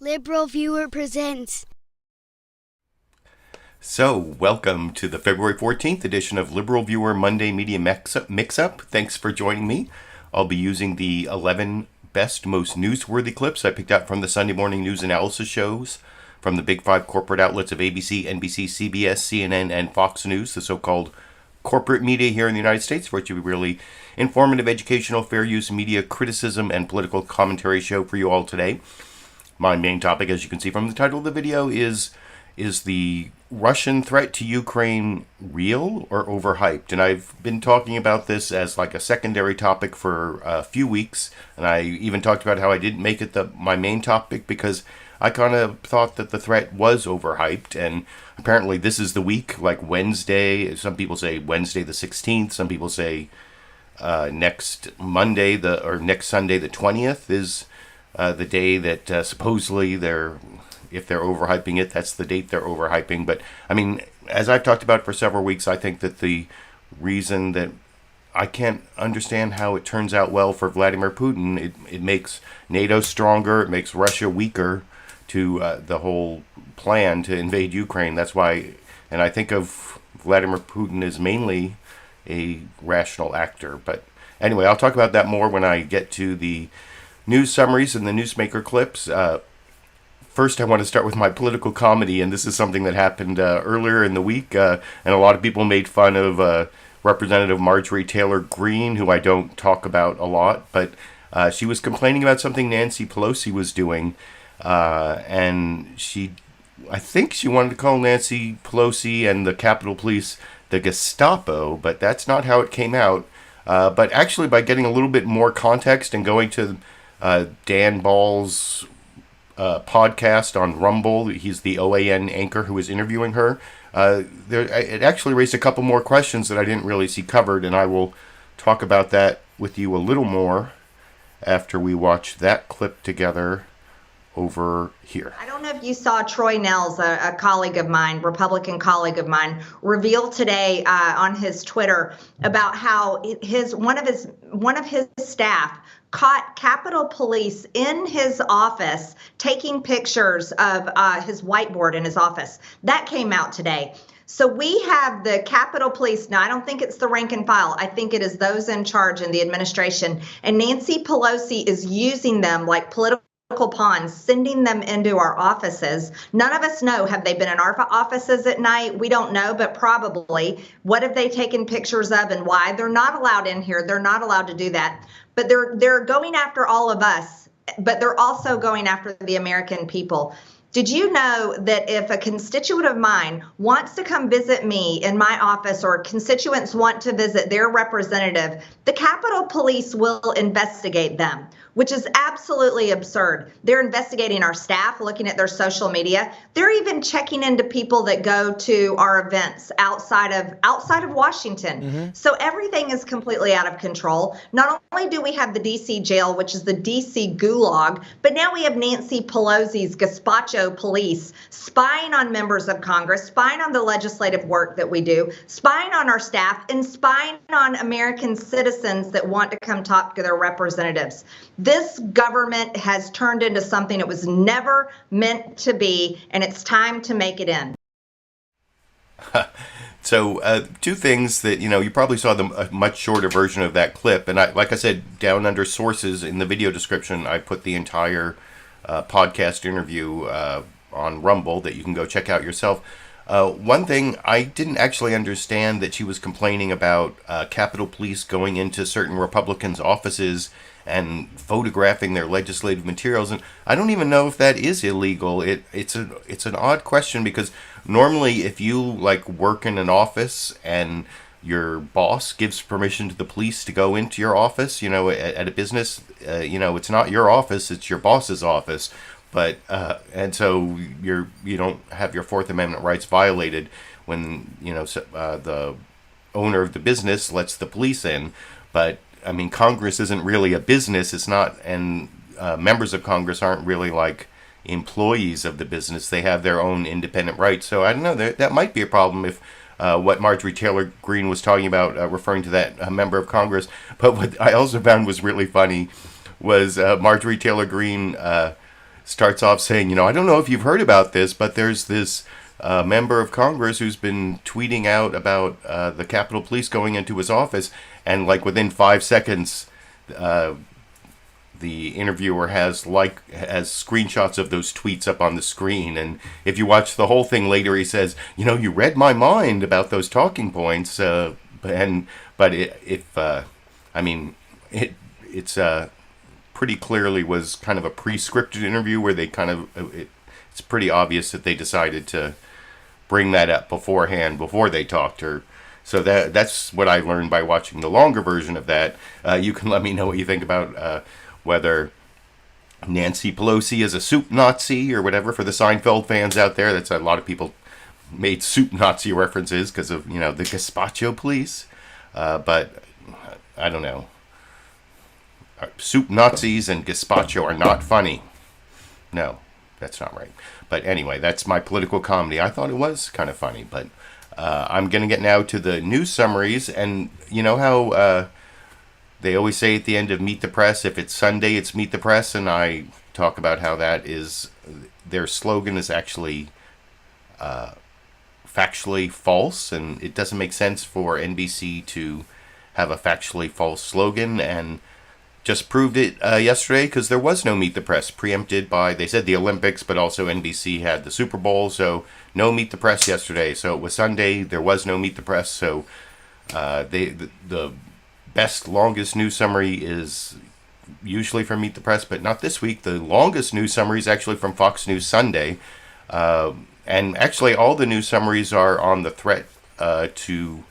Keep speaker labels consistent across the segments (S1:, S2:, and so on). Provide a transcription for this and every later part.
S1: LiberalViewer presents.
S2: So, welcome to the February 14th edition of LiberalViewer Monday Media Mix-Up. Thanks for joining me. I'll be using the 11 best, most newsworthy clips I picked out from the Sunday morning news analysis shows from the big five corporate outlets of ABC, NBC, CBS, CNN, and Fox News, the so-called corporate media here in the United States, for it to be really informative, educational, fair use media criticism and political commentary show for you all today. My main topic, as you can see from the title of the video, is the Russian threat to Ukraine real or overhyped? And I've been talking about this as like a secondary topic for a few weeks, and I even talked about how I didn't make it my main topic because I kind of thought that the threat was overhyped, and apparently this is the week, like Wednesday. Some people say Wednesday the 16th. Some people say next Monday or next Sunday the 20th is the day that supposedly if they're overhyping it, that's the date they're overhyping. But I mean, as I've talked about for several weeks, I think that the reason that I can't understand how it turns out well for Vladimir Putin, it makes NATO stronger, it makes Russia weaker to the whole plan to invade Ukraine. That's why, and I think of Vladimir Putin as mainly a rational actor. But anyway, I'll talk about that more when I get to the news summaries and the newsmaker clips. First, I want to start with my political comedy, and this is something that happened earlier in the week, and a lot of people made fun of Representative Marjorie Taylor Greene, who I don't talk about a lot, but she was complaining about something Nancy Pelosi was doing, and I think she wanted to call Nancy Pelosi and the Capitol Police the Gestapo, but that's not how it came out. But actually, by getting a little bit more context and going to Dan Ball's podcast on Rumble, he's the OAN anchor who was interviewing her. It actually raised a couple more questions that I didn't really see covered, and I will talk about that with you a little more after we watch that clip together over here.
S3: I don't know if you saw Troy Nehls, a colleague of mine, Republican colleague of mine, reveal today on his Twitter about how one of his staff caught Capitol Police in his office taking pictures of his whiteboard in his office. That came out today. So we have the Capitol Police. Now, I don't think it's the rank and file. I think it is those in charge in the administration. And Nancy Pelosi is using them like political pawns, sending them into our offices. None of us know, have they been in our offices at night? We don't know, but probably. What have they taken pictures of and why? They're not allowed in here. They're not allowed to do that. But they're going after all of us, but they're also going after the American people. Did you know that if a constituent of mine wants to come visit me in my office, or constituents want to visit their representative, the Capitol Police will investigate them, which is absolutely absurd. They're investigating our staff, looking at their social media. They're even checking into people that go to our events outside of Washington. Mm-hmm. So everything is completely out of control. Not only do we have the DC jail, which is the DC gulag, but now we have Nancy Pelosi's Gazpacho Police spying on members of Congress, spying on the legislative work that we do, spying on our staff, and spying on American citizens that want to come talk to their representatives. This government has turned into something it was never meant to be, and it's time to make it end.
S2: So, two things that, you probably saw a much shorter version of that clip. And like I said, down under sources in the video description, I put the entire podcast interview on Rumble that you can go check out yourself. One thing, I didn't actually understand that she was complaining about Capitol Police going into certain Republicans' offices and photographing their legislative materials, and I don't even know if that is illegal. It's an odd question, because normally if you work in an office and your boss gives permission to the police to go into your office, at a business, it's not your office, it's your boss's office. But and so you don't have your Fourth Amendment rights violated when the owner of the business lets the police in. But I mean, Congress isn't really a business. It's not, and members of Congress aren't really like employees of the business. They have their own independent rights. So I don't know. That might be a problem if what Marjorie Taylor Greene was talking about, referring to that member of Congress. But what I also found was really funny was Marjorie Taylor Greene starts off saying, I don't know if you've heard about this, but there's this member of Congress who's been tweeting out about the Capitol Police going into his office, and like within 5 seconds, the interviewer has screenshots of those tweets up on the screen. And if you watch the whole thing later, he says, you read my mind about those talking points. It's pretty clearly was kind of a pre-scripted interview where they it's pretty obvious that they decided to bring that up beforehand before they talked to her. So that's what I learned by watching the longer version of that. You can let me know what you think about whether Nancy Pelosi is a soup Nazi or whatever. For the Seinfeld fans out there, that's a lot of people made soup Nazi references because of the Gazpacho Police. But I don't know. Soup Nazis and Gazpacho are not funny. No, that's not right. But anyway, that's my political comedy. I thought it was kind of funny, but I'm going to get now to the news summaries. And you know how they always say at the end of Meet the Press, if it's Sunday, it's Meet the Press. And I talk about how that is, their slogan is actually factually false. And it doesn't make sense for NBC to have a factually false slogan. And just proved it yesterday, because there was no Meet the Press, preempted by, they said, the Olympics, but also NBC had the Super Bowl, so no Meet the Press yesterday. So it was Sunday, there was no Meet the Press, so the best, longest news summary is usually from Meet the Press, but not this week. The longest news summary is actually from Fox News Sunday, and actually all the news summaries are on the threat to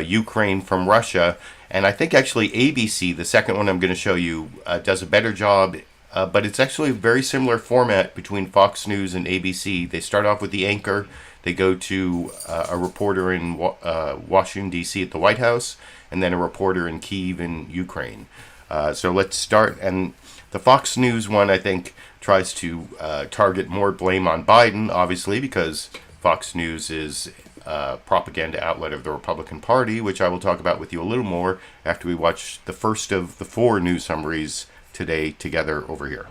S2: Ukraine from Russia. And I think actually ABC, the second one I'm going to show you, does a better job, but it's actually a very similar format between Fox News and ABC. They start off with the anchor, they go to a reporter in Washington, D.C. at the White House, and then a reporter in Kyiv in Ukraine. So let's start. And the Fox News one, I think, tries to target more blame on Biden, obviously, because Fox News is propaganda outlet of the Republican Party, which I will talk about with you a little more after we watch the first of the 4 news summaries today together over here.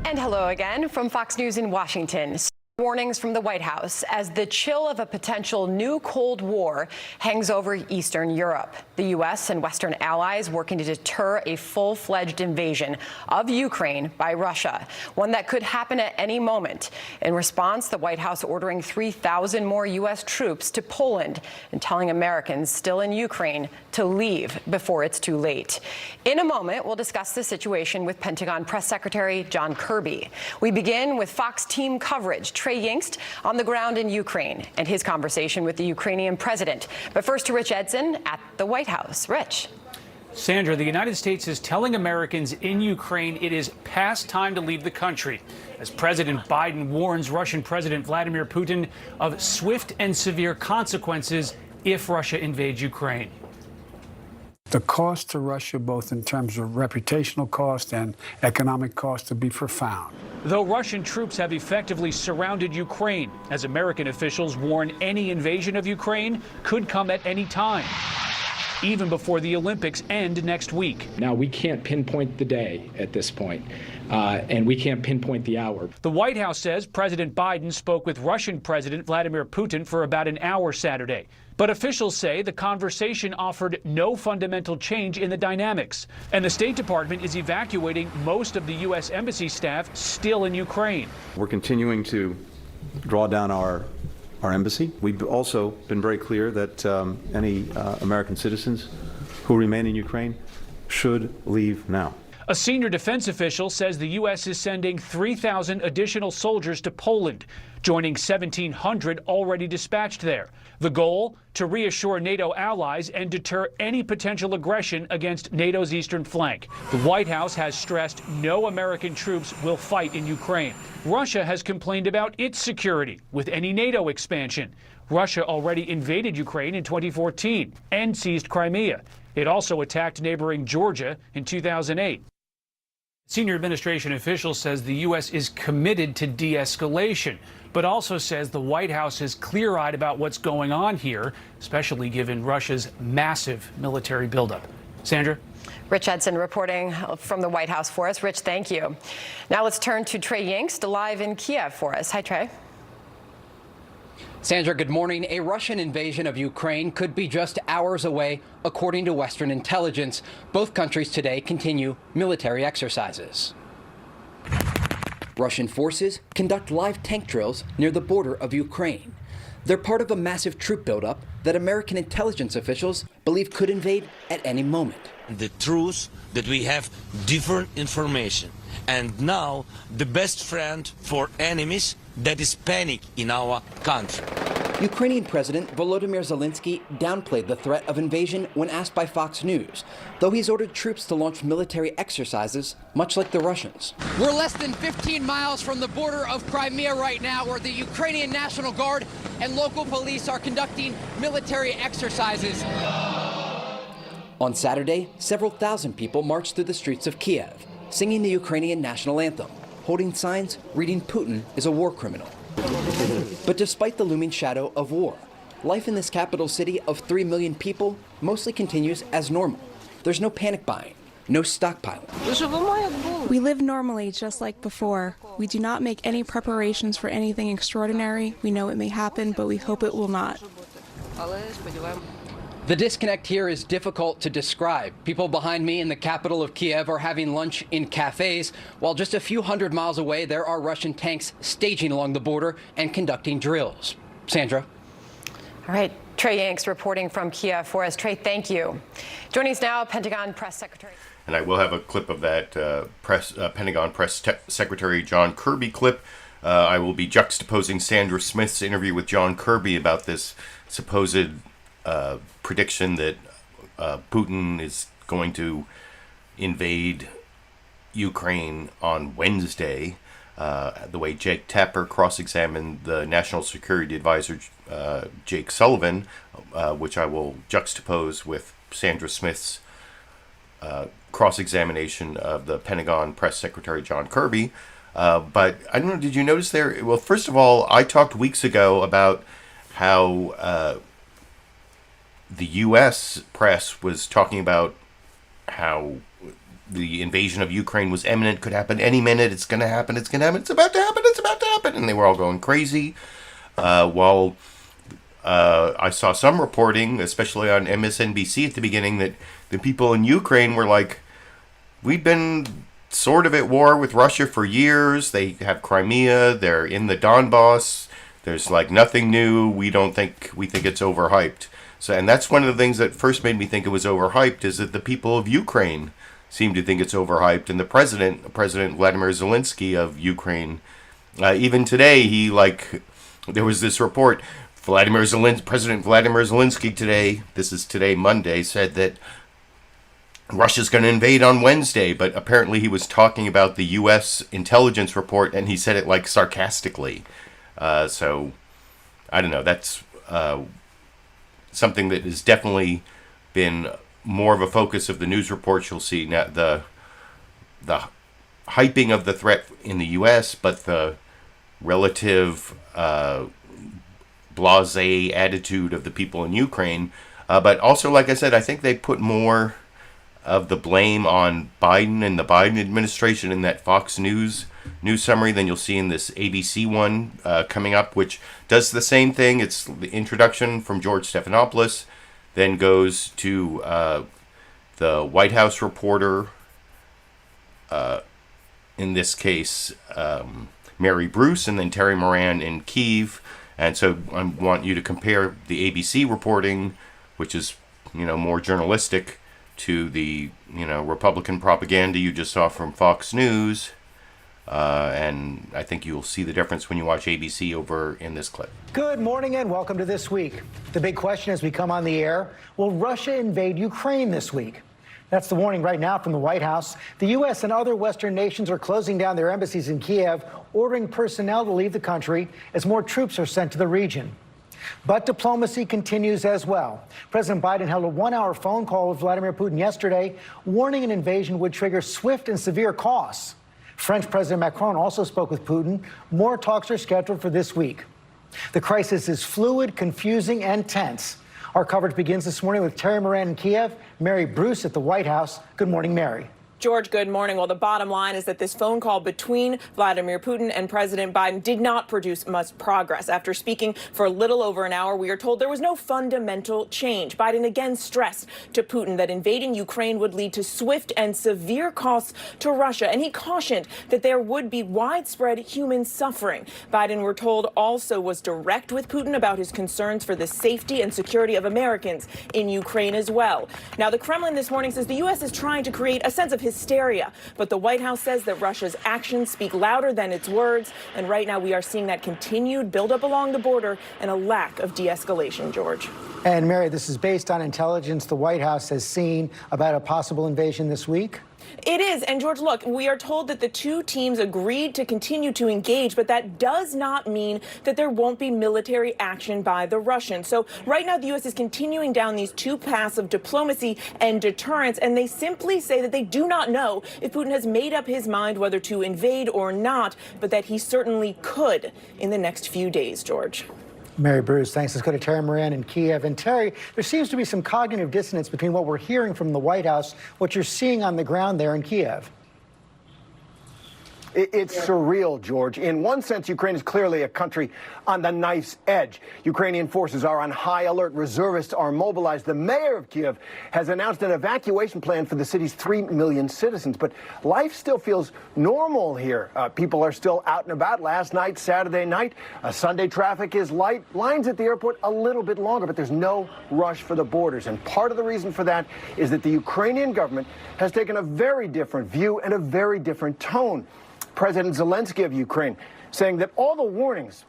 S4: And hello again from Fox News in Washington. Warnings from the White House as the chill of a potential new Cold War hangs over Eastern Europe. The U.S. and Western allies working to deter a full-fledged invasion of Ukraine by Russia, one that could happen at any moment. In response, the White House ordering 3,000 more U.S. troops to Poland and telling Americans still in Ukraine to leave before it's too late. In a moment, we'll discuss the situation with Pentagon Press Secretary John Kirby. We begin with Fox team coverage. Trey Yingst on the ground in Ukraine and his conversation with the Ukrainian president. But first to Rich Edson at the White House. Rich.
S5: Sandra, the United States is telling Americans in Ukraine it is past time to leave the country, as President Biden warns Russian President Vladimir Putin of swift and severe consequences if Russia invades Ukraine.
S6: The cost to Russia, both in terms of reputational cost and economic cost, to be profound.
S5: Though Russian troops have effectively surrounded Ukraine, as American officials warn any invasion of Ukraine could come at any time, even before the Olympics end next week.
S7: Now, we can't pinpoint the day at this point, and we can't pinpoint the hour.
S5: The White House says President Biden spoke with Russian President Vladimir Putin for about an hour Saturday. But officials say the conversation offered no fundamental change in the dynamics. And the State Department is evacuating most of the U.S. Embassy staff still in Ukraine.
S8: We're continuing to draw down our embassy. We've also been very clear that any American citizens who remain in Ukraine should leave now.
S5: A senior defense official says the U.S. is sending 3,000 additional soldiers to Poland, joining 1,700 already dispatched there. The goal? To reassure NATO allies and deter any potential aggression against NATO's eastern flank. The White House has stressed no American troops will fight in Ukraine. Russia has complained about its security with any NATO expansion. Russia already invaded Ukraine in 2014 and seized Crimea. It also attacked neighboring Georgia in 2008. Senior administration official says the U.S. is committed to de-escalation, but also says the White House is clear-eyed about what's going on here, especially given Russia's massive military buildup. Sandra?
S4: Rich Edson reporting from the White House for us. Rich, thank you. Now let's turn to Trey Yingst live in Kiev for us. Hi, Trey.
S9: Sandra, good morning. A Russian invasion of Ukraine could be just hours away, according to Western intelligence. Both countries today continue military exercises. Russian forces conduct live tank drills near the border of Ukraine. They're part of a massive troop buildup that American intelligence officials believe could invade at any moment.
S10: The truth that we have different information, and now the best friend for enemies, that is panic in our country.
S9: Ukrainian President Volodymyr Zelensky downplayed the threat of invasion when asked by Fox News, though he's ordered troops to launch military exercises, much like the Russians.
S11: We're less than 15 miles from the border of Crimea right now, where the Ukrainian National Guard and local police are conducting military exercises.
S9: On Saturday, several thousand people marched through the streets of Kiev, singing the Ukrainian national anthem, holding signs reading Putin is a war criminal. But despite the looming shadow of war, life in this capital city of 3 million people mostly continues as normal. There's no panic buying, no stockpiling.
S12: We live normally, just like before. We do not make any preparations for anything extraordinary. We know it may happen, but we hope it will not.
S9: The disconnect here is difficult to describe. People behind me in the capital of Kiev are having lunch in cafes, while just a few hundred miles away, there are Russian tanks staging along the border and conducting drills. Sandra?
S4: All right, Trey Yingst reporting from Kiev for us. Trey, thank you. Joining us now, Pentagon Press Secretary.
S2: And I will have a clip of that Pentagon Press Secretary John Kirby clip. I will be juxtaposing Sandra Smith's interview with John Kirby about this supposed prediction that Putin is going to invade Ukraine on Wednesday, the way Jake Tapper cross-examined the National Security Advisor Jake Sullivan, which I will juxtapose with Sandra Smith's cross-examination of the Pentagon Press Secretary John Kirby. But I don't know, did you notice there? Well, first of all, I talked weeks ago about how the U.S. press was talking about how the invasion of Ukraine was imminent, could happen any minute, it's going to happen, it's going to happen, it's about to happen, it's about to happen, and they were all going crazy. While I saw some reporting, especially on MSNBC at the beginning, that the people in Ukraine were like, we've been sort of at war with Russia for years, they have Crimea, they're in the Donbass, there's like nothing new, we think it's overhyped. So, and that's one of the things that first made me think it was overhyped, is that the people of Ukraine seem to think it's overhyped. And the President Vladimir Zelensky of Ukraine, even today, there was this report, President Vladimir Zelensky today, this is today, Monday, said that Russia's going to invade on Wednesday, but apparently he was talking about the U.S. intelligence report, and he said it like sarcastically. So, I don't know, that's something that has definitely been more of a focus of the news reports. You'll see now the hyping of the threat in the U.S., but the relative blasé attitude of the people in Ukraine. But also, like I said, I think they put more of the blame on Biden and the Biden administration in that Fox News summary than you'll see in this ABC one coming up, which does the same thing. It's the introduction from George Stephanopoulos, then goes to the White House reporter, in this case, Mary Bruce, and then Terry Moran in Kyiv. And so I want you to compare the ABC reporting, which is, more journalistic, to the, Republican propaganda you just saw from Fox News. And I think you'll see the difference when you watch ABC over in this clip.
S13: Good morning and welcome to This Week. The big question as we come on the air, will Russia invade Ukraine this week? That's the warning right now from the White House. The U.S. and other Western nations are closing down their embassies in Kiev, ordering personnel to leave the country as more troops are sent to the region. But diplomacy continues as well. President Biden held a 1-hour phone call with Vladimir Putin yesterday, warning an invasion would trigger swift and severe costs. French President Macron also spoke with Putin. More talks are scheduled for this week. The crisis is fluid, confusing, and tense. Our coverage begins this morning with Terry Moran in Kiev, Mary Bruce at the White House. Good morning, Mary.
S14: George, good morning. Well, the bottom line is that this phone call between Vladimir Putin and President Biden did not produce much progress. After speaking for a little over an hour, we are told there was no fundamental change. Biden again stressed to Putin that invading Ukraine would lead to swift and severe costs to Russia, and he cautioned that there would be widespread human suffering. Biden, we're told, also was direct with Putin about his concerns for the safety and security of Americans in Ukraine as well. Now, the Kremlin this morning says the U.S. is trying to create a sense of hysteria, but the White House says that Russia's actions speak louder than its words, and right now we are seeing that continued buildup along the border and a lack of de-escalation, George.
S13: And Mary, this is based on intelligence the White House has seen about a possible invasion this week?
S14: It is. And George, look, we are told that the two teams agreed to continue to engage, but that does not mean that there won't be military action by the Russians. So right now, the U.S. is continuing down these two paths of diplomacy and deterrence, and they simply say that they do not know if Putin has made up his mind whether to invade or not, but that he certainly could in the next few days, George.
S13: Mary Bruce, thanks. Let's go to Terry Moran in Kiev. And Terry, there seems to be some cognitive dissonance between what we're hearing from the White House, what you're seeing on the ground there in Kiev.
S15: It's surreal, George. In one sense, Ukraine is clearly a country on the knife's edge. Ukrainian forces are on high alert. Reservists are mobilized. The mayor of Kiev has announced an evacuation plan for the city's 3 million citizens. But life still feels normal here. People are still out and about. Last night, Saturday night, Sunday traffic is light. Lines at the airport a little bit longer, but there's no rush for the borders. And part of the reason for that is that the Ukrainian government has taken a very different view and a very different tone. President Zelensky of Ukraine saying that all the warnings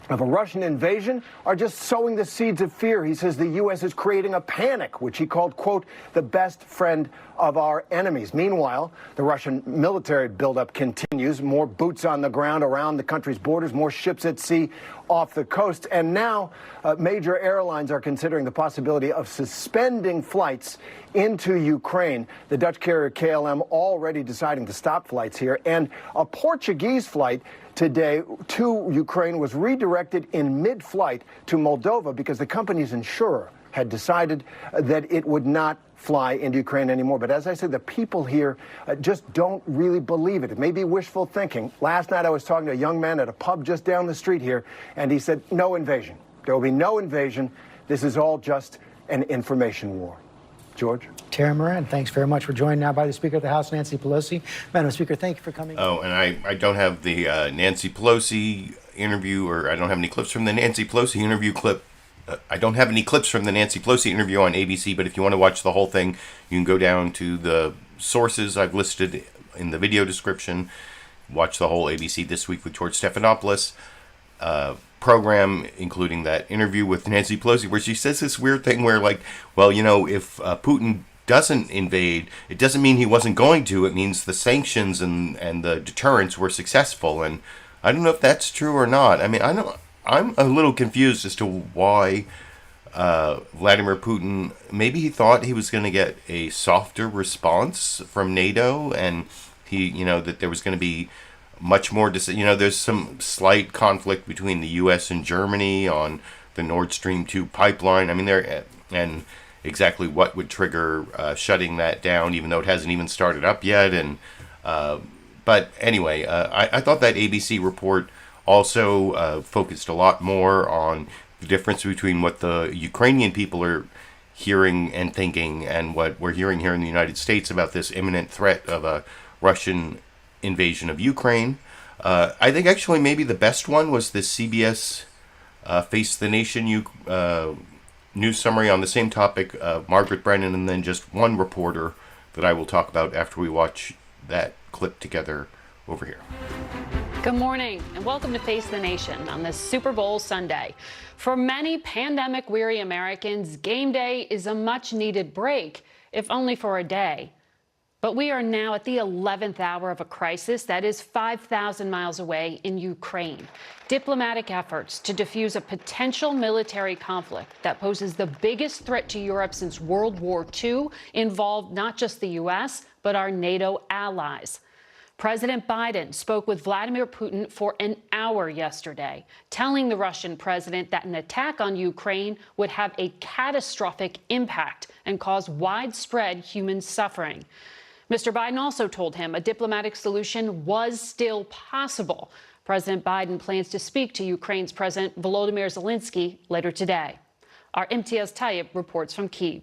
S15: of a Russian invasion are just sowing the seeds of fear. He says the U.S. is creating a panic, which he called, quote, the best friend of our enemies. Meanwhile, the Russian military buildup continues. More boots on the ground around the country's borders, more ships at sea off the coast. And now major airlines are considering the possibility of suspending flights into Ukraine. The Dutch carrier KLM already deciding to stop flights here. And a Portuguese flight today to Ukraine was redirected in mid-flight to Moldova because the company's insurer had decided that it would not fly into Ukraine anymore. But as I said, the people here just don't really believe it. It may be wishful thinking. Last night I was talking to a young man at a pub just down the street here, and he said, no invasion. There will be no invasion. This is all just an information war. George?
S13: Terry Moran, thanks very much. We're joined now by the Speaker of the House, Nancy Pelosi. Madam Speaker, thank you for coming.
S2: Oh, and I don't have the Nancy Pelosi interview, or I don't have any clips from the Nancy Pelosi interview clip. I don't have any clips from the Nancy Pelosi interview on ABC, but if you want to watch the whole thing, you can go down to the sources I've listed in the video description. Watch the whole ABC This Week with George Stephanopoulos program, including that interview with Nancy Pelosi, where she says this weird thing where, like, well, you know, if Putin doesn't invade, it doesn't mean he wasn't going to. It means the sanctions and the deterrence were successful. And I don't know if that's true or not. I mean, I'm a little confused as to why Vladimir Putin, maybe he thought he was going to get a softer response from NATO, and he, you know, that there was going to be much more, you know, there's some slight conflict between the U.S. and Germany on the Nord Stream 2 pipeline. I mean, and exactly what would trigger shutting that down, even though it hasn't even started up yet. And but anyway, I thought that ABC report also focused a lot more on the difference between what the Ukrainian people are hearing and thinking and what we're hearing here in the United States about this imminent threat of a Russian invasion of Ukraine. I think actually maybe the best one was this CBS Face the Nation news summary on the same topic, Margaret Brennan, and then just one reporter that I will talk about after we watch that clip together over here.
S16: Good morning and welcome to Face the Nation on this Super Bowl Sunday. For many pandemic-weary Americans, game day is a much-needed break, if only for a day. But we are now at the 11th hour of a crisis that is 5,000 miles away in Ukraine. Diplomatic efforts to defuse a potential military conflict that poses the biggest threat to Europe since World War II involved not just the U.S., but our NATO allies. President Biden spoke with Vladimir Putin for an hour yesterday, telling the Russian president that an attack on Ukraine would have a catastrophic impact and cause widespread human suffering. Mr. Biden also told him a diplomatic solution was still possible. President Biden plans to speak to Ukraine's President Volodymyr Zelensky later today. Our Imtiaz Tyab reports from Kyiv.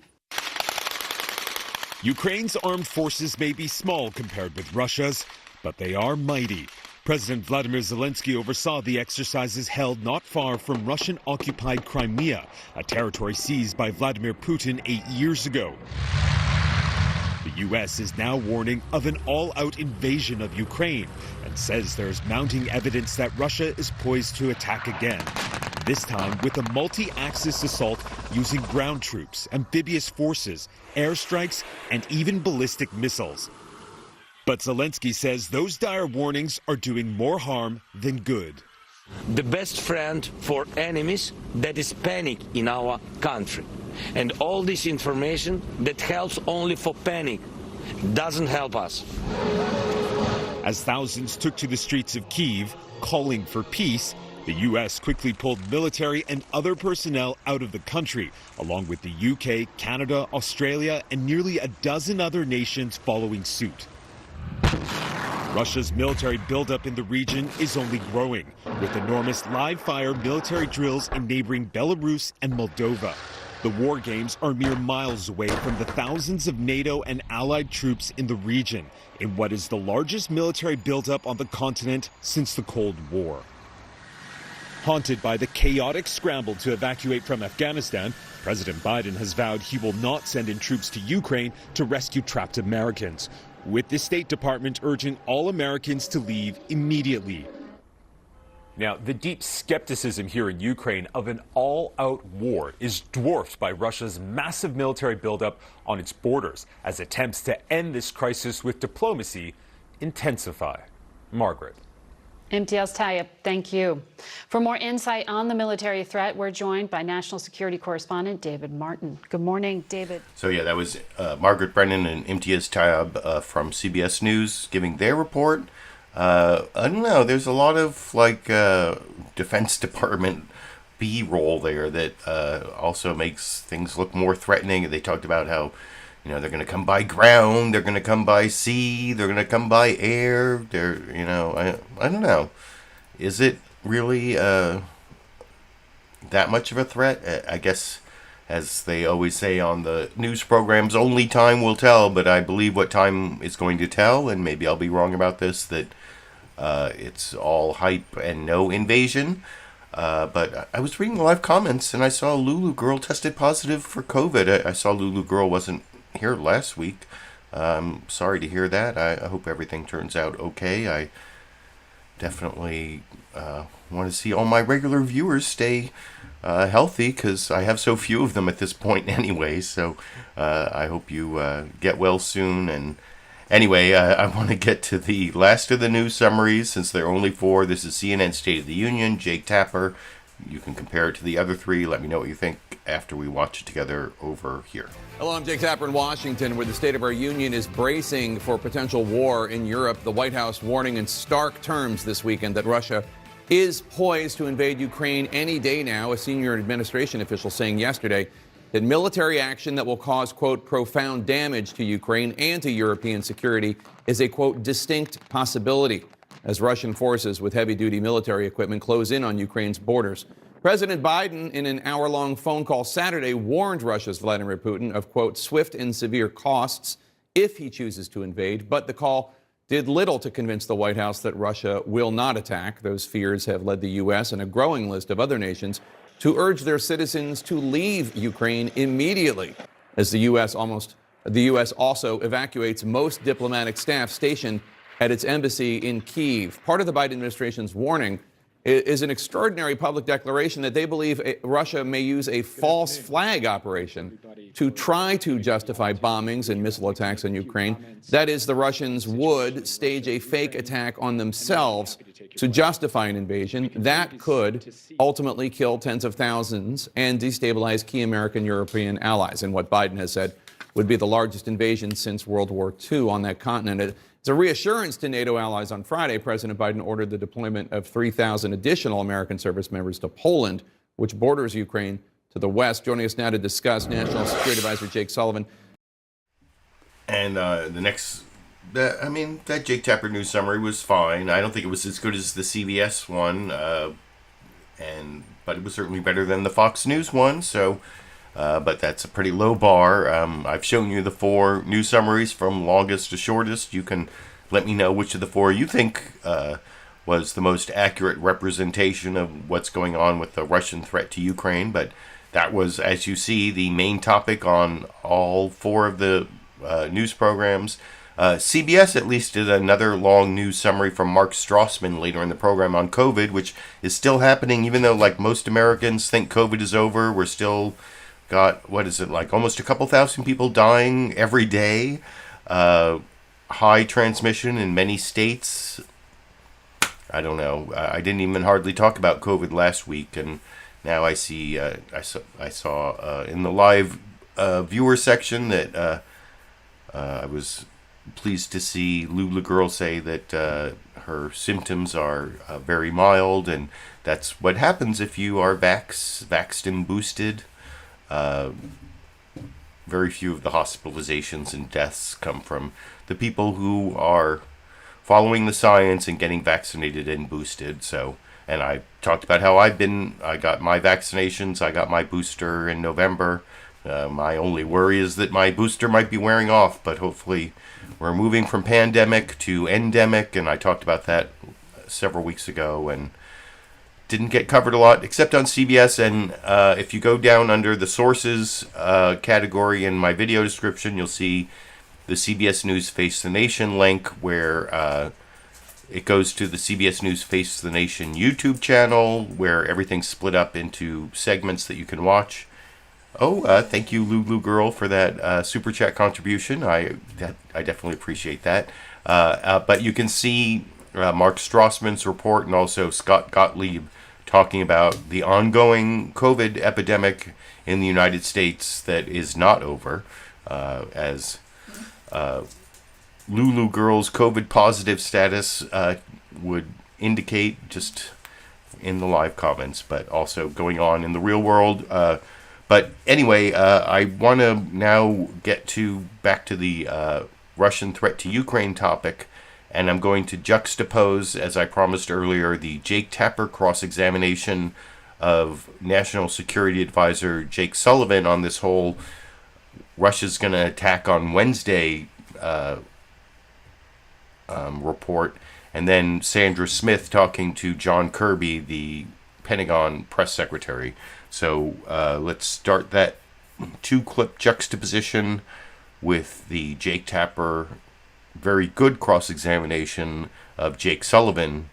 S17: Ukraine's armed forces may be small compared with Russia's, but they are mighty. President Vladimir Zelensky oversaw the exercises held not far from Russian-occupied Crimea, a territory seized by Vladimir Putin 8 years ago. The U.S. is now warning of an all-out invasion of Ukraine and says there's mounting evidence that Russia is poised to attack again, this time with a multi-axis assault using ground troops, amphibious forces, airstrikes, and even ballistic missiles. But Zelensky says those dire warnings are doing more harm than good.
S10: The best friend for enemies, that is panic in our country. And all this information that helps only for panic doesn't help us.
S17: As thousands took to the streets of Kyiv, calling for peace, the U.S. quickly pulled military and other personnel out of the country, along with the UK, Canada, Australia, and nearly a dozen other nations following suit. Russia's military buildup in the region is only growing, with enormous live-fire military drills in neighboring Belarus and Moldova. The war games are mere miles away from the thousands of NATO and allied troops in the region, in what is the largest military buildup on the continent since the Cold War. Haunted by the chaotic scramble to evacuate from Afghanistan, President Biden has vowed he will not send in troops to Ukraine to rescue trapped Americans, with the State Department urging all Americans to leave immediately.
S18: Now, the deep skepticism here in Ukraine of an all-out war is dwarfed by Russia's massive military buildup on its borders as attempts to end this crisis with diplomacy intensify. Margaret.
S16: Imtiaz Tyab, thank you. For more insight on the military threat, we're joined by national security correspondent David Martin. Good morning, David.
S2: So yeah, that was Margaret Brennan and Imtiaz Tyab from CBS News giving their report. I don't know, there's a lot of Defense Department B-roll there that also makes things look more threatening. They talked about how they're going to come by ground, they're going to come by sea, they're going to come by air. I don't know. Is it really that much of a threat? I guess, as they always say on the news programs, only time will tell. But I believe what time is going to tell, and maybe I'll be wrong about this, that it's all hype and no invasion. But I was reading the live comments, and I saw Lulu Girl tested positive for COVID. I saw Lulu Girl wasn't here last week. I'm sorry to hear that. I hope everything turns out okay. I definitely want to see all my regular viewers stay healthy, because I have so few of them at this point anyway. So I hope you get well soon. And anyway, I want to get to the last of the news summaries, since there are only 4. This is CNN State of the Union, Jake Tapper. You can compare it to the other 3. Let me know what you think after we watch it together over here.
S19: Hello, I'm Jake Tapper in Washington, where the State of our Union is bracing for potential war in Europe. The White House warning in stark terms this weekend that Russia is poised to invade Ukraine any day now. A senior administration official saying yesterday that military action that will cause, quote, profound damage to Ukraine and to European security is a, quote, distinct possibility as Russian forces with heavy-duty military equipment close in on Ukraine's borders. President Biden, in an hour-long phone call Saturday, warned Russia's Vladimir Putin of, quote, swift and severe costs if he chooses to invade. But the call did little to convince the White House that Russia will not attack. Those fears have led the U.S. and a growing list of other nations to urge their citizens to leave Ukraine immediately, as the U.S. also evacuates most diplomatic staff stationed at its embassy in Kyiv. Part of the Biden administration's warning is an extraordinary public declaration that they believe Russia may use a false flag operation to try to justify bombings and missile attacks on Ukraine. That is, the Russians would stage a fake attack on themselves to justify an invasion. That could ultimately kill tens of thousands and destabilize key American European allies. And what Biden has said would be the largest invasion since World War II on that continent. As a reassurance to NATO allies on Friday, President Biden ordered the deployment of 3,000 additional American service members to Poland, which borders Ukraine to the west. Joining us now to discuss, National Security Advisor Jake Sullivan.
S2: And that Jake Tapper news summary was fine. I don't think it was as good as the CBS one, but it was certainly better than the Fox News one. So, but that's a pretty low bar. I've shown you the 4 news summaries from longest to shortest. You can let me know which of the 4 you think was the most accurate representation of what's going on with the Russian threat to Ukraine. But that was, as you see, the main topic on all 4 of the news programs. CBS at least did another long news summary from Mark Strassman later in the program on COVID, which is still happening, even though, like, most Americans think COVID is over. We're still got, almost a couple thousand people dying every day. High transmission in many states. I don't know. I didn't even hardly talk about COVID last week, and now I see. I saw in the live viewer section that I was pleased to see Lula Girl say that her symptoms are very mild, and that's what happens if you are vaxxed and boosted. Very few of the hospitalizations and deaths come from the people who are following the science and getting vaccinated and boosted. So, and I talked about how I got my vaccinations, I got my booster in November. My only worry is that my booster might be wearing off, but hopefully we're moving from pandemic to endemic, and I talked about that several weeks ago and didn't get covered a lot except on CBS. And if you go down under the sources category in my video description, you'll see the CBS News Face the Nation link, where it goes to the CBS News Face the Nation YouTube channel, where everything's split up into segments that you can watch. Thank you, Lulu Girl, for that super chat contribution. I definitely appreciate that. But you can see Mark Strassman's report and also Scott Gottlieb talking about the ongoing COVID epidemic in the United States that is not over, as Lulu Girl's COVID positive status would indicate just in the live comments, but also going on in the real world. But anyway, I want to now get back to the Russian threat to Ukraine topic, and I'm going to juxtapose, as I promised earlier, the Jake Tapper cross-examination of National Security Advisor Jake Sullivan on this whole Russia's going to attack on Wednesday report, and then Sandra Smith talking to John Kirby, the Pentagon press secretary. So let's start that 2-clip juxtaposition with the Jake Tapper very good cross-examination of Jake Sullivan.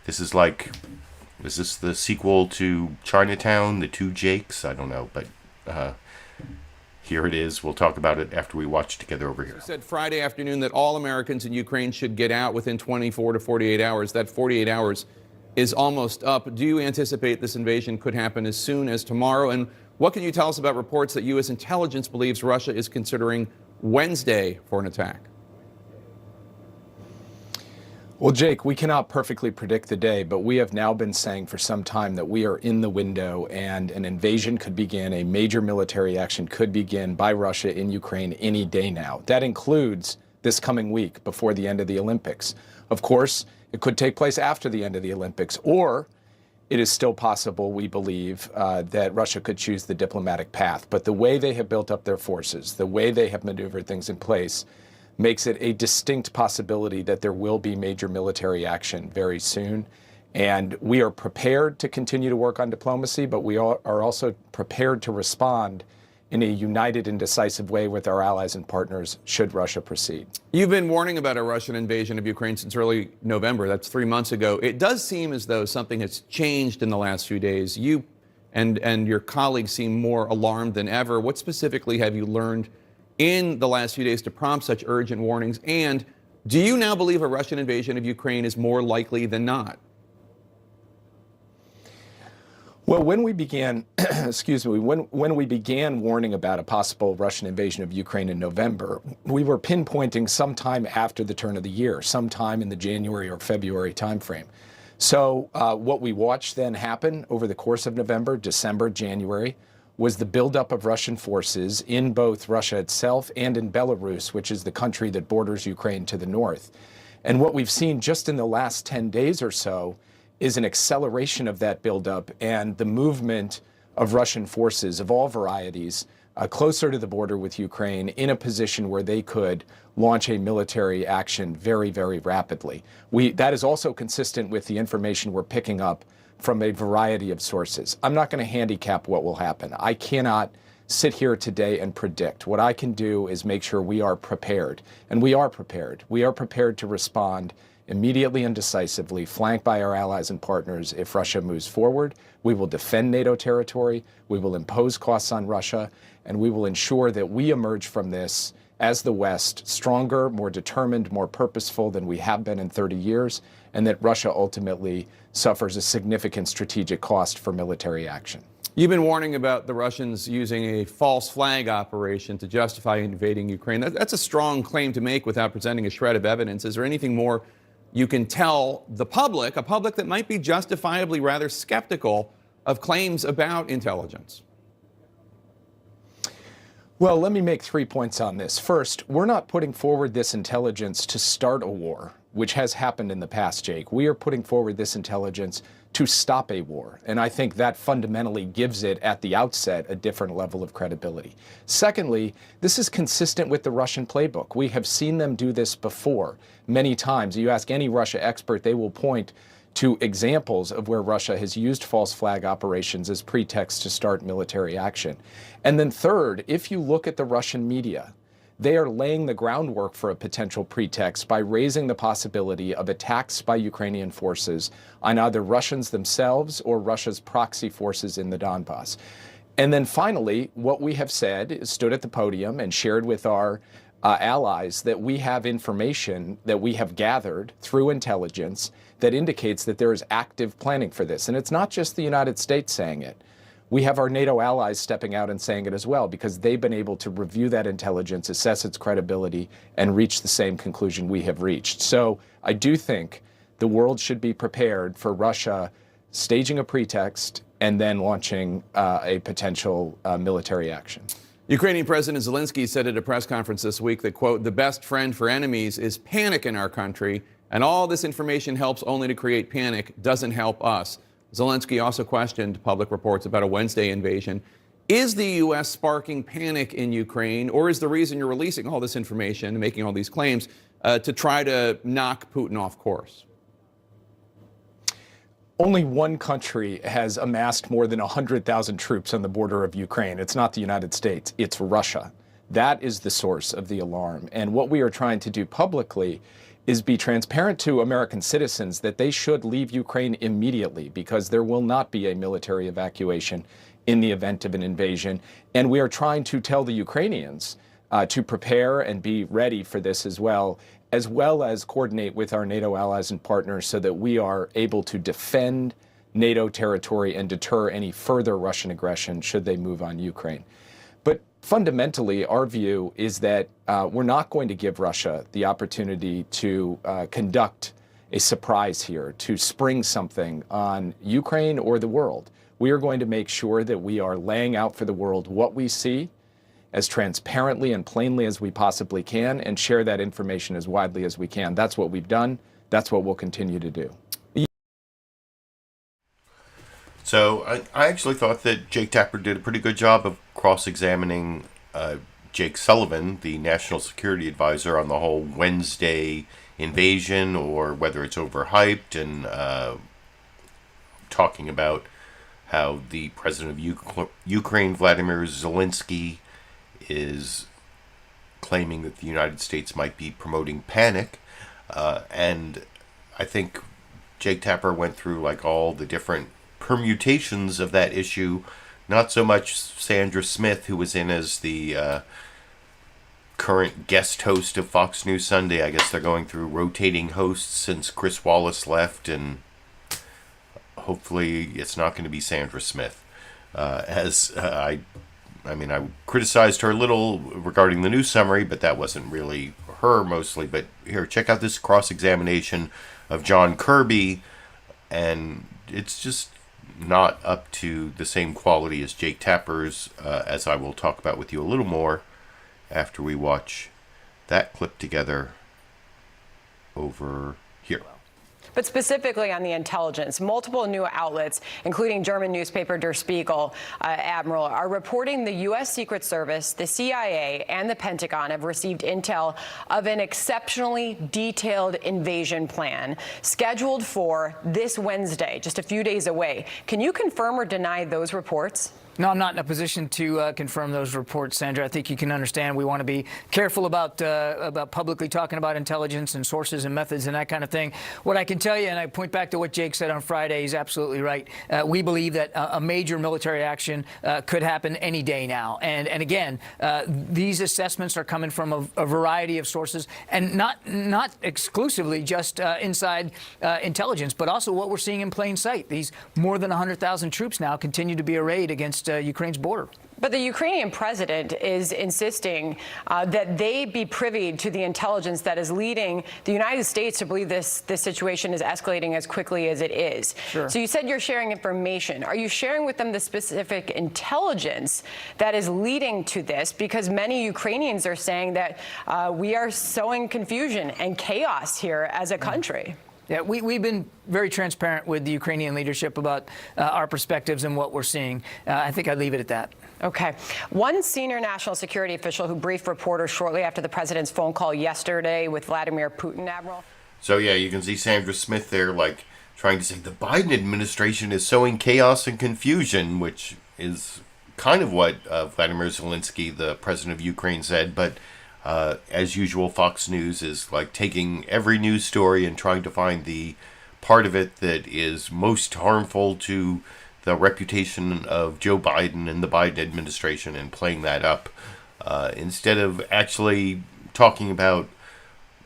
S2: Is this the sequel to Chinatown, the 2 Jakes? I don't know, but here it is. We'll talk about it after we watch together over here.
S19: You said Friday afternoon that all Americans in Ukraine should get out within 24 to 48 hours. That 48 hours is almost up. Do you anticipate this invasion could happen as soon as tomorrow? And what can you tell us about reports that U.S. intelligence believes Russia is considering Wednesday for an attack?
S20: Well, Jake, we cannot perfectly predict the day, but we have now been saying for some time that we are in the window and an invasion could begin, a major military action could begin by Russia in Ukraine any day now. That includes this coming week before the end of the Olympics. Of course, it could take place after the end of the Olympics, or it is still possible, we believe, that Russia could choose the diplomatic path. But the way they have built up their forces, the way they have maneuvered things in place, makes it a distinct possibility that there will be major military action very soon. And we are prepared to continue to work on diplomacy, but we are also prepared to respond in a united and decisive way with our allies and partners should Russia proceed.
S19: You've been warning about a Russian invasion of Ukraine since early November. That's 3 months ago. It does seem as though something has changed in the last few days. You and your colleagues seem more alarmed than ever. What specifically have you learned in the last few days to prompt such urgent warnings? And do you now believe a Russian invasion of Ukraine is more likely than not?
S20: Well, when we began, excuse me, when we began warning about a possible Russian invasion of Ukraine in November, we were pinpointing sometime after the turn of the year, sometime in the January or February timeframe. So what we watched then happen over the course of November, December, January, was the buildup of Russian forces in both Russia itself and in Belarus, which is the country that borders Ukraine to the north. And what we've seen just in the last 10 days or so is an acceleration of that buildup and the movement of Russian forces of all varieties closer to the border with Ukraine in a position where they could launch a military action very, very rapidly. That is also consistent with the information we're picking up from a variety of sources. I'm not going to handicap what will happen. I cannot sit here today and predict. What I can do is make sure we are prepared, and we are prepared. We are prepared to respond immediately and decisively, flanked by our allies and partners if Russia moves forward. We will defend NATO territory, we will impose costs on Russia, and we will ensure that we emerge from this as the West stronger, more determined, more purposeful than we have been in 30 years, and that Russia ultimately suffers a significant strategic cost for military action.
S19: You've been warning about the Russians using a false flag operation to justify invading Ukraine. That's a strong claim to make without presenting a shred of evidence. Is there anything more you can tell the public, a public that might be justifiably rather skeptical of claims about intelligence?
S20: Well, let me make 3 points on this. First, we're not putting forward this intelligence to start a war, which has happened in the past, Jake. We are putting forward this intelligence to stop a war. And I think that fundamentally gives it, at the outset, a different level of credibility. Secondly, this is consistent with the Russian playbook. We have seen them do this before many times. You ask any Russia expert, they will point to examples of where Russia has used false flag operations as pretext to start military action. And then third, if you look at the Russian media, they are laying the groundwork for a potential pretext by raising the possibility of attacks by Ukrainian forces on either Russians themselves or Russia's proxy forces in the Donbass. And then finally, what we have said is stood at the podium and shared with our allies that we have information that we have gathered through intelligence that indicates that there is active planning for this. And it's not just the United States saying it. We have our NATO allies stepping out and saying it as well, because they've been able to review that intelligence, assess its credibility, and reach the same conclusion we have reached. So I do think the world should be prepared for Russia staging a pretext and then launching a potential military action.
S19: Ukrainian President Zelensky said at a press conference this week that, quote, "The best friend for enemies is panic in our country, and all this information helps only to create panic, doesn't help us." Zelensky also questioned public reports about a Wednesday invasion. Is the U.S. sparking panic in Ukraine, or is the reason you're releasing all this information and making all these claims to try to knock Putin off course?
S20: Only one country has amassed more than 100,000 troops on the border of Ukraine. It's not the United States, it's Russia. That is the source of the alarm. And what we are trying to do publicly is be transparent to American citizens that they should leave Ukraine immediately, because there will not be a military evacuation in the event of an invasion. And we are trying to tell the Ukrainians to prepare and be ready for this as well as coordinate with our NATO allies and partners so that we are able to defend NATO territory and deter any further Russian aggression should they move on Ukraine. But fundamentally, our view is that we're not going to give Russia the opportunity to conduct a surprise here, to spring something on Ukraine or the world. We are going to make sure that we are laying out for the world what we see as transparently and plainly as we possibly can, and share that information as widely as we can. That's what we've done. That's what we'll continue to do.
S2: So I actually thought that Jake Tapper did a pretty good job of cross-examining Jake Sullivan, the National Security Advisor, on the whole Wednesday invasion, or whether it's overhyped, and talking about how the president of Ukraine, Vladimir Zelensky, is claiming that the United States might be promoting panic. And I think Jake Tapper went through like all the different permutations of that issue. Not so much Sandra Smith, who was in as the current guest host of Fox News Sunday. I guess they're going through rotating hosts since Chris Wallace left, and hopefully it's not going to be Sandra Smith. I criticized her a little regarding the news summary, but that wasn't really her mostly. But here, check out this cross-examination of John Kirby, and it's just not up to the same quality as Jake Tapper's, as I will talk about with you a little more after we watch that clip together over here.
S4: But specifically on the intelligence, multiple new outlets, including German newspaper Der Spiegel, Admiral, are reporting the U.S. Secret Service, the CIA, and the Pentagon have received intel of an exceptionally detailed invasion plan scheduled for this Wednesday, just a few days away. Can you confirm or deny those reports?
S21: No, I'm not in a position to confirm those reports, Sandra. I think you can understand we want to be careful about publicly talking about intelligence and sources and methods and that kind of thing. What I can tell you, and I point back to what Jake said on Friday, he's absolutely right. We believe that a major military action could happen any day now. And again, these assessments are coming from a variety of sources, and not exclusively just inside intelligence, but also what we're seeing in plain sight. These more than 100,000 troops now continue to be arrayed against Ukraine's border.
S4: But the Ukrainian president is insisting that they be privy to the intelligence that is leading the United States to believe this situation is escalating as quickly as it is.
S21: Sure.
S4: So you said you're sharing information. Are you sharing with them the specific intelligence that is leading to this? Because many Ukrainians are saying that we are sowing confusion and chaos here as a country.
S21: Yeah, we've been very transparent with the Ukrainian leadership about our perspectives and what we're seeing. I think I'd leave it at that.
S4: Okay. One senior national security official who briefed reporters shortly after the president's phone call yesterday with Vladimir Putin, Admiral.
S2: So, yeah, you can see Sandra Smith there, like, trying to say the Biden administration is sowing chaos and confusion, which is kind of what Vladimir Zelensky, the president of Ukraine, said, but as usual, Fox News is like taking every news story and trying to find the part of it that is most harmful to the reputation of Joe Biden and the Biden administration and playing that up instead of actually talking about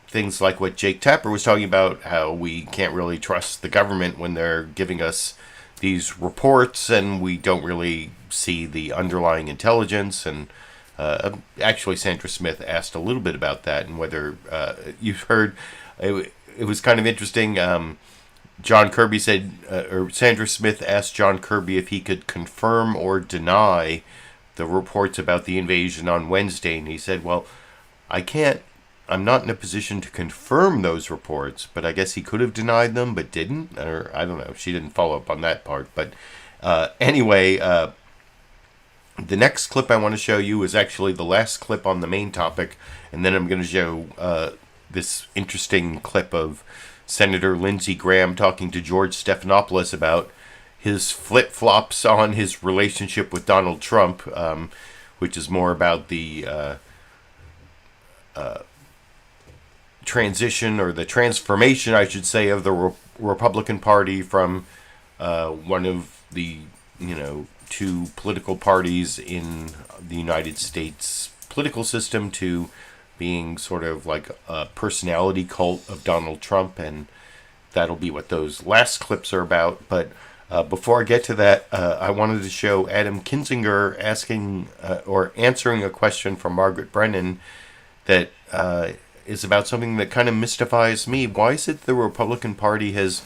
S2: things like what Jake Tapper was talking about, how we can't really trust the government when they're giving us these reports and we don't really see the underlying intelligence. And actually, Sandra Smith asked a little bit about that and whether you've heard. It was kind of interesting. John Kirby said, or Sandra Smith asked John Kirby if he could confirm or deny the reports about the invasion on Wednesday. And he said, well, I'm not in a position to confirm those reports, but I guess he could have denied them, but didn't. Or I don't know. She didn't follow up on that part. But anyway, the next clip I want to show you is actually the last clip on the main topic, and then I'm going to show this interesting clip of Senator Lindsey Graham talking to George Stephanopoulos about his flip-flops on his relationship with Donald Trump, which is more about the transition, or the transformation, I should say, of the Republican Party from one of the, two political parties in the United States political system to being sort of like a personality cult of Donald Trump, and that'll be what those last clips are about. But before I get to that, I wanted to show Adam Kinzinger asking or answering a question from Margaret Brennan that is about something that kind of mystifies me. Why is it the Republican Party has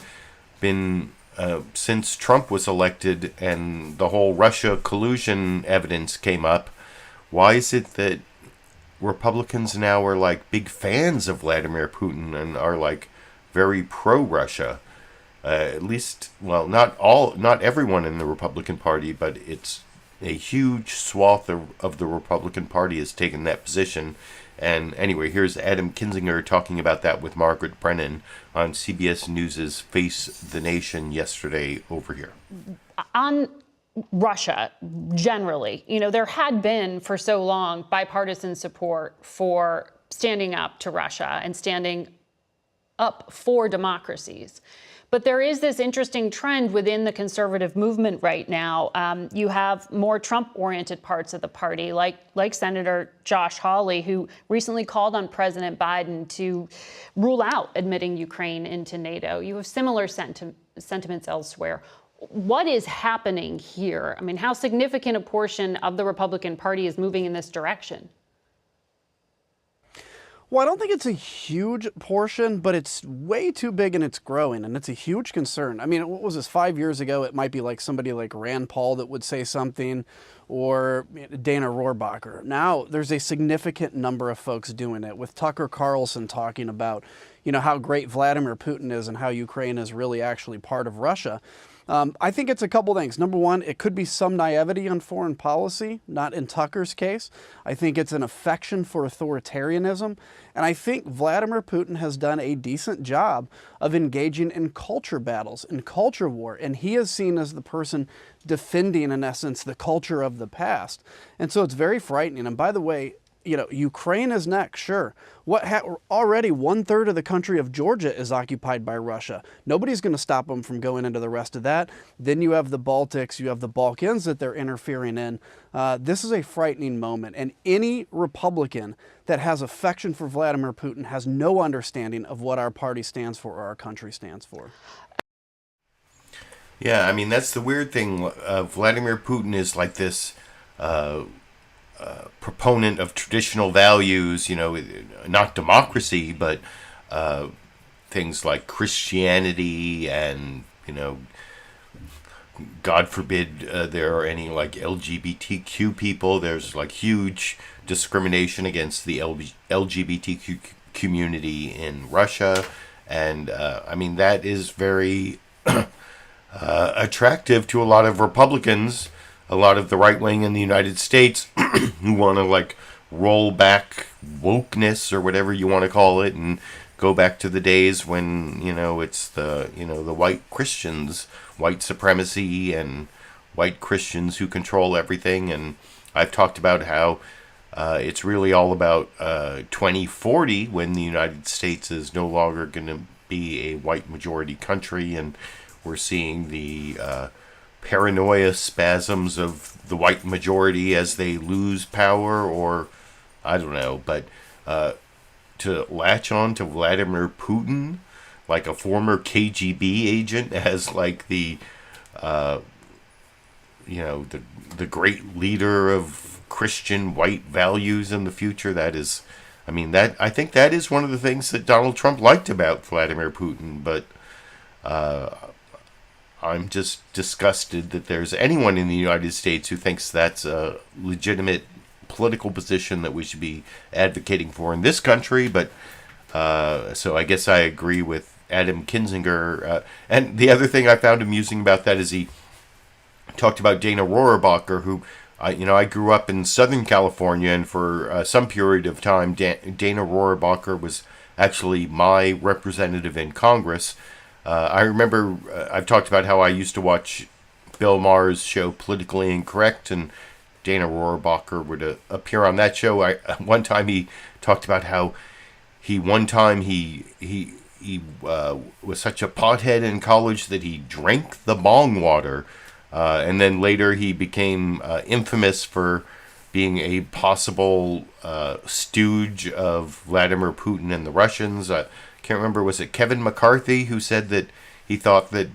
S2: been, since Trump was elected and the whole Russia collusion evidence came up, why is it that Republicans now are like big fans of Vladimir Putin and are like very pro-Russia? At least, well, not everyone in the Republican Party, but it's a huge swath of the Republican Party has taken that position. And anyway, here's Adam Kinzinger talking about that with Margaret Brennan on CBS News' Face the Nation yesterday over here.
S16: On Russia, generally, there had been for so long bipartisan support for standing up to Russia and standing up for democracies. But there is this interesting trend within the conservative movement right now. You have more Trump-oriented parts of the party, like Senator Josh Hawley, who recently called on President Biden to rule out admitting Ukraine into NATO. You have similar sentiments elsewhere. What is happening here? I mean, how significant a portion of the Republican Party is moving in this direction?
S1: Well, I don't think it's a huge portion, but it's way too big and it's growing, and it's a huge concern. I mean, what was this, 5 years ago? It might be like somebody like Rand Paul that would say something, or Dana Rohrabacher. Now, there's a significant number of folks doing it, with Tucker Carlson talking about, how great Vladimir Putin is and how Ukraine is really actually part of Russia. I think it's a couple things. Number one, it could be some naivety on foreign policy, not in Tucker's case. I think it's an affection for authoritarianism. And I think Vladimir Putin has done a decent job of engaging in culture battles, in culture war. And he is seen as the person defending, in essence, the culture of the past. And so it's very frightening. And by the way, Ukraine is next, sure. Already 1/3 of the country of Georgia is occupied by Russia. Nobody's going to stop them from going into the rest of that. Then you have the Baltics, you have the Balkans that they're interfering in. This is a frightening moment. And any Republican that has affection for Vladimir Putin has no understanding of what our party stands for or our country stands for.
S2: Yeah, I mean, that's the weird thing. Vladimir Putin is like this proponent of traditional values, not democracy, but things like Christianity and, God forbid there are any like LGBTQ people. There's like huge discrimination against the LGBTQ community in Russia. And I mean, that is very attractive to a lot of Republicans, a lot of the right wing in the United States who want to like roll back wokeness or whatever you want to call it and go back to the days when, it's the, the white Christians, white supremacy and white Christians who control everything. And I've talked about how it's really all about 2040 when the United States is no longer going to be a white majority country, and we're seeing the paranoia spasms of the white majority as they lose power, or I don't know, but to latch on to Vladimir Putin, like a former KGB agent, as like the great leader of Christian white values in the future, that is, I think that is one of the things that Donald Trump liked about Vladimir Putin, but I'm just disgusted that there's anyone in the United States who thinks that's a legitimate political position that we should be advocating for in this country. But so I guess I agree with Adam Kinzinger. And the other thing I found amusing about that is he talked about Dana Rohrabacher, who I grew up in Southern California, and for some period of time, Dana Rohrabacher was actually my representative in Congress. I remember I've talked about how I used to watch Bill Maher's show Politically Incorrect, and Dana Rohrabacher would appear on that show. One time he talked about how he was such a pothead in college that he drank the bong water, and then later he became infamous for being a possible stooge of Vladimir Putin and the Russians. Can't remember, was it Kevin McCarthy who said that he thought that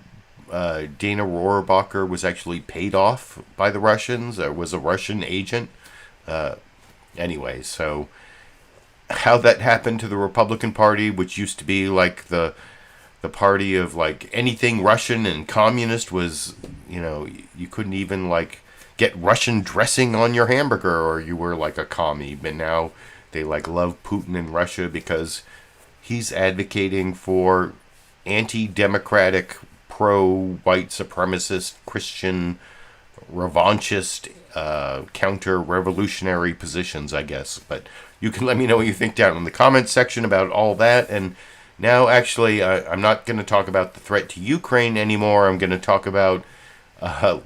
S2: Dana Rohrabacher was actually paid off by the Russians, or was a Russian agent? Anyway, so how that happened to the Republican Party, which used to be like the party of like anything Russian and communist, was, you couldn't even like get Russian dressing on your hamburger or you were like a commie. But now they like love Putin in Russia because he's advocating for anti-democratic, pro-white supremacist, Christian, revanchist, counter-revolutionary positions, I guess. But you can let me know what you think down in the comments section about all that. And now, actually, I'm not going to talk about the threat to Ukraine anymore. I'm going to talk about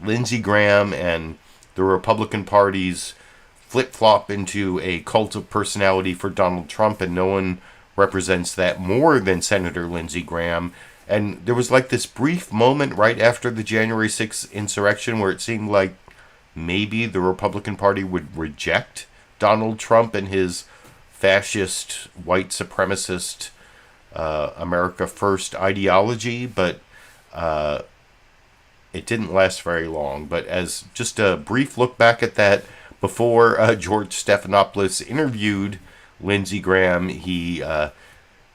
S2: Lindsey Graham and the Republican Party's flip-flop into a cult of personality for Donald Trump, and no one represents that more than Senator Lindsey Graham. And there was like this brief moment right after the January 6th insurrection where it seemed like maybe the Republican Party would reject Donald Trump and his fascist, white supremacist, America First ideology. But it didn't last very long. But as just a brief look back at that, before George Stephanopoulos interviewed Lindsey Graham, he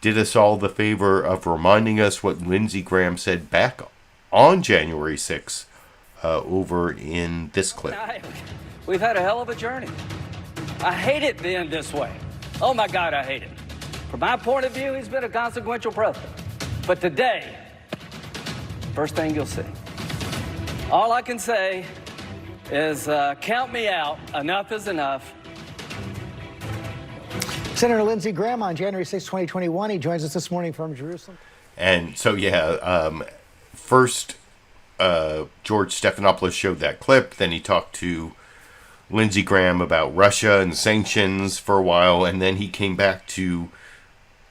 S2: did us all the favor of reminding us what Lindsey Graham said back on January 6th over in this clip.
S3: We've had a hell of a journey. I hate it being this way. Oh my God, I hate it. From my point of view, he's been a consequential president. But today, first thing you'll see. All I can say is count me out. Enough is enough.
S13: Senator Lindsey Graham on January 6, 2021. He joins us this morning from Jerusalem.
S2: And so, first George Stephanopoulos showed that clip. Then he talked to Lindsey Graham about Russia and sanctions for a while. And then he came back to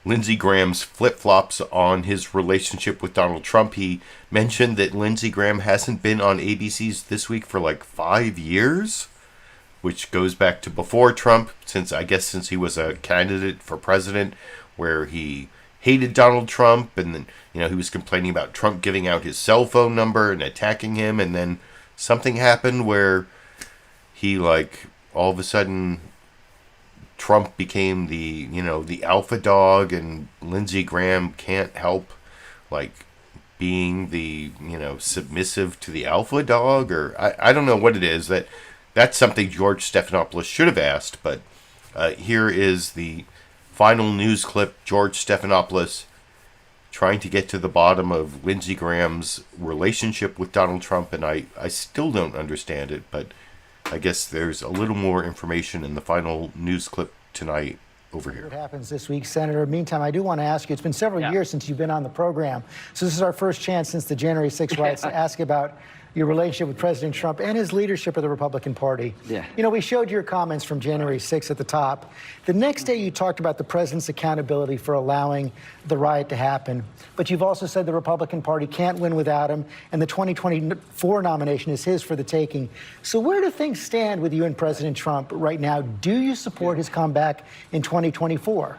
S2: Lindsey Graham's flip-flops on his relationship with Donald Trump. He mentioned that Lindsey Graham hasn't been on ABC's This Week for like 5 years, which goes back to before Trump, since he was a candidate for president, where he hated Donald Trump, and then, he was complaining about Trump giving out his cell phone number and attacking him, and then something happened where he, all of a sudden, Trump became the alpha dog, and Lindsey Graham can't help, being the, submissive to the alpha dog, or I don't know what it is. That's something George Stephanopoulos should have asked, but here is the final news clip. George Stephanopoulos trying to get to the bottom of Lindsey Graham's relationship with Donald Trump, and I still don't understand it, but I guess there's a little more information in the final news clip tonight over here.
S13: What happens this week, Senator? Meantime, I do want to ask you, it's been several years since you've been on the program, so this is our first chance since the January 6th riots to ask about your relationship with President Trump and his leadership of the Republican Party.
S3: Yeah.
S13: We showed your comments from January 6th at the top. The next day you talked about the president's accountability for allowing the riot to happen, but you've also said the Republican Party can't win without him, and the 2024 nomination is his for the taking. So where do things stand with you and President Trump right now? Do you support his comeback in 2024?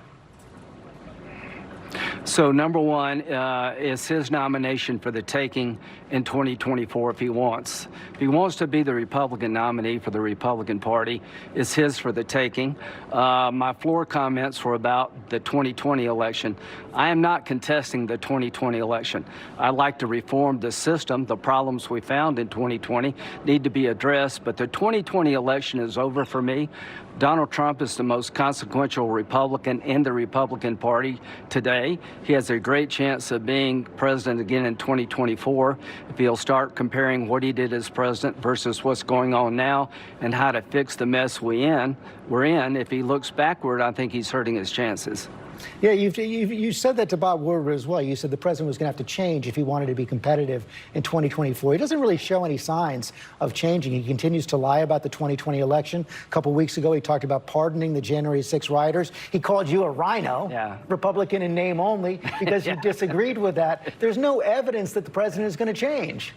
S3: So number one is his nomination for the taking in 2024 if he wants. If he wants to be the Republican nominee for the Republican Party, it's his for the taking. My floor comments were about the 2020 election. I am not contesting the 2020 election. I'd like to reform the system. The problems we found in 2020 need to be addressed, but the 2020 election is over for me. Donald Trump is the most consequential Republican in the Republican Party today. He has a great chance of being president again in 2024 if he'll start comparing what he did as president versus what's going on now and how to fix the mess we're in. If he looks backward, I think he's hurting his chances.
S13: Yeah, you said that to Bob Woodward as well. You said the president was going to have to change if he wanted to be competitive in 2024. He doesn't really show any signs of changing. He continues to lie about the 2020 election. A couple weeks ago, he talked about pardoning the January 6 rioters. He called you a rhino, Republican in name only, because you disagreed with that. There's no evidence that the president is going to change.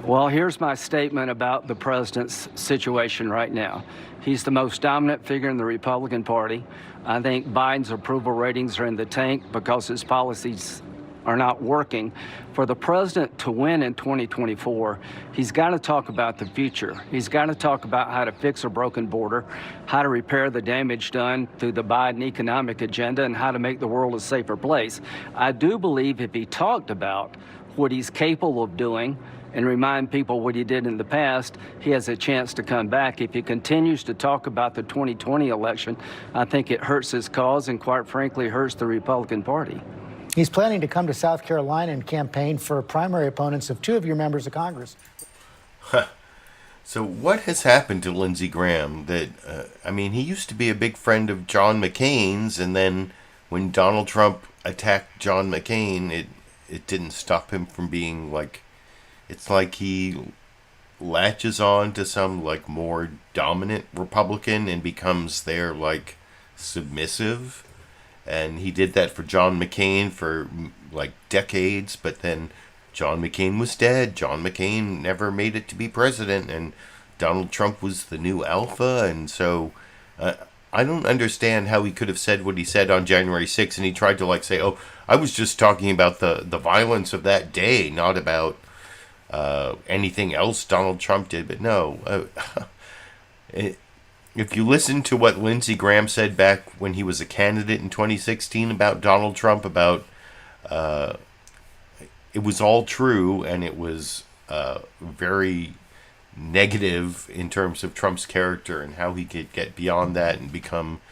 S3: Well, here's my statement about the president's situation right now. He's the most dominant figure in the Republican Party. I think Biden's approval ratings are in the tank because his policies are not working. For the president to win in 2024, he's got to talk about the future. He's got to talk about how to fix a broken border, how to repair the damage done through the Biden economic agenda, and how to make the world a safer place. I do believe if he talked about what he's capable of doing and remind people what he did in the past, he has a chance to come back. If he continues to talk about the 2020 election, I think it hurts his cause and, quite frankly, hurts the Republican Party.
S13: He's planning to come to South Carolina and campaign for primary opponents of two of your members of Congress.
S2: So what has happened to Lindsey Graham? He used to be a big friend of John McCain's, and then when Donald Trump attacked John McCain, it didn't stop him from being it's like he latches on to some more dominant Republican and becomes their submissive. And he did that for John McCain for decades, but then John McCain was dead. John McCain never made it to be president, and Donald Trump was the new alpha. And so I don't understand how he could have said what he said on January 6th, and he tried to like say, "Oh, I was just talking about the violence of that day, not about anything else Donald Trump did." But no, if you listen to what Lindsey Graham said back when he was a candidate in 2016 about Donald Trump, about it was all true, and it was very negative in terms of Trump's character and how he could get beyond that and become,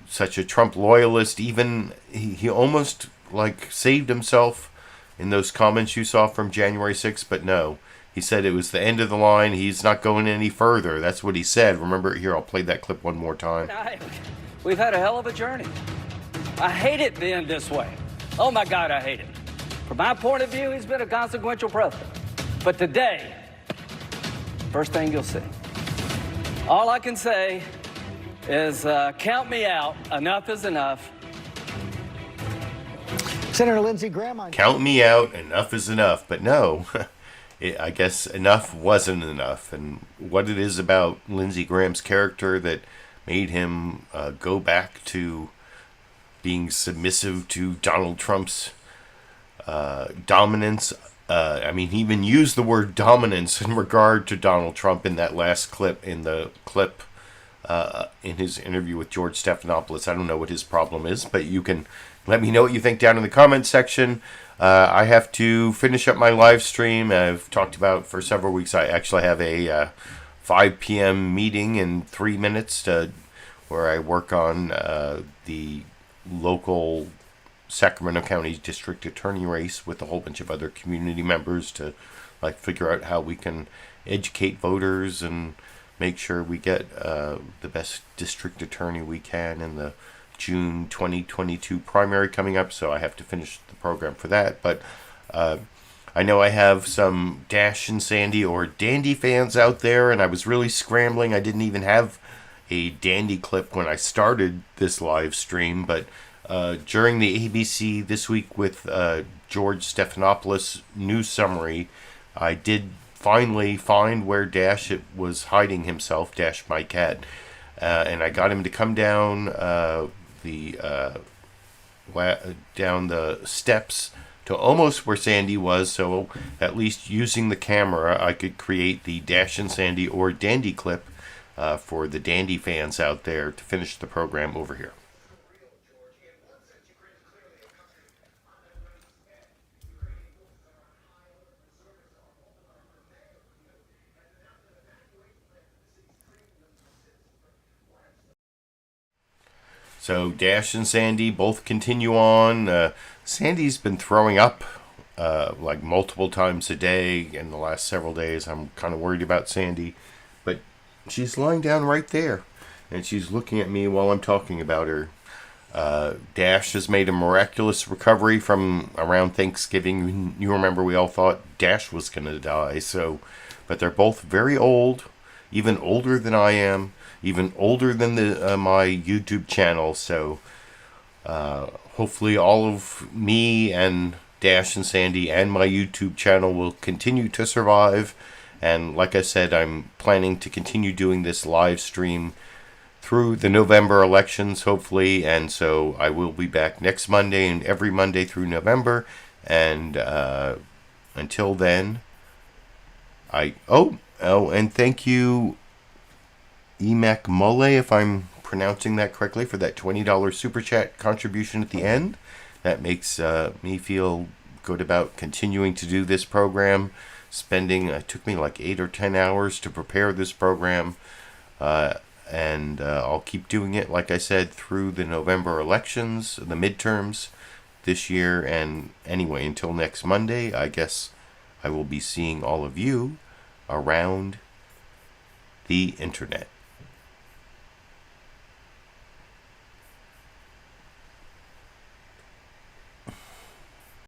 S2: such a Trump loyalist. Even he almost like saved himself in those comments you saw from January 6th, but no. He said it was the end of the line. He's not going any further. That's what he said. Remember, here, I'll play that clip one more time.
S3: We've had a hell of a journey. I hate it being this way. Oh, my God, I hate it. From my point of view, he's been a consequential president. But today, first thing you'll see, all I can say is count me out. Enough is enough.
S13: Senator Lindsey Graham on...
S2: Count me out. Enough is enough. But no. I guess enough wasn't enough, and what it is about Lindsey Graham's character that made him go back to being submissive to Donald Trump's dominance. He even used the word dominance in regard to Donald Trump in that last clip, in his interview with George Stephanopoulos. I don't know what his problem is, but you can let me know what you think down in the comments section. I have to finish up my live stream. I've talked about for several weeks. I actually have a 5 p.m. meeting in 3 minutes where I work on the local Sacramento County District Attorney race with a whole bunch of other community members to figure out how we can educate voters and make sure we get the best district attorney we can in the June 2022 primary coming up, so I have to finish the program for that. But I know I have some Dash and Sandy or Dandy fans out there, and I was really scrambling. I didn't even have a Dandy clip when I started this live stream, but during the ABC This Week with George Stephanopoulos news summary, I did finally find where Dash was hiding himself, Dash my cat, and I got him to come down down the steps to almost where Sandy was, so at least using the camera I could create the Dash and Sandy or Dandy clip for the Dandy fans out there to finish the program over here. So Dash and Sandy both continue on. Sandy's been throwing up multiple times a day in the last several days. I'm kind of worried about Sandy, but she's lying down right there, and she's looking at me while I'm talking about her. Dash has made a miraculous recovery from around Thanksgiving. You remember we all thought Dash was going to die. But they're both very old, even older than I am. Even older than my YouTube channel, so hopefully all of me and Dash and Sandy and my YouTube channel will continue to survive. And like I said, I'm planning to continue doing this live stream through the November elections, hopefully, and so I will be back next Monday and every Monday through November. And until then, and thank you, Emac Mole, if I'm pronouncing that correctly, for that $20 super chat contribution at the end. That makes me feel good about continuing to do this program. It took me like 8 or 10 hours to prepare this program, and I'll keep doing it, like I said, through the November elections, the midterms this year. And anyway, until next Monday, I guess I will be seeing all of you around the internet.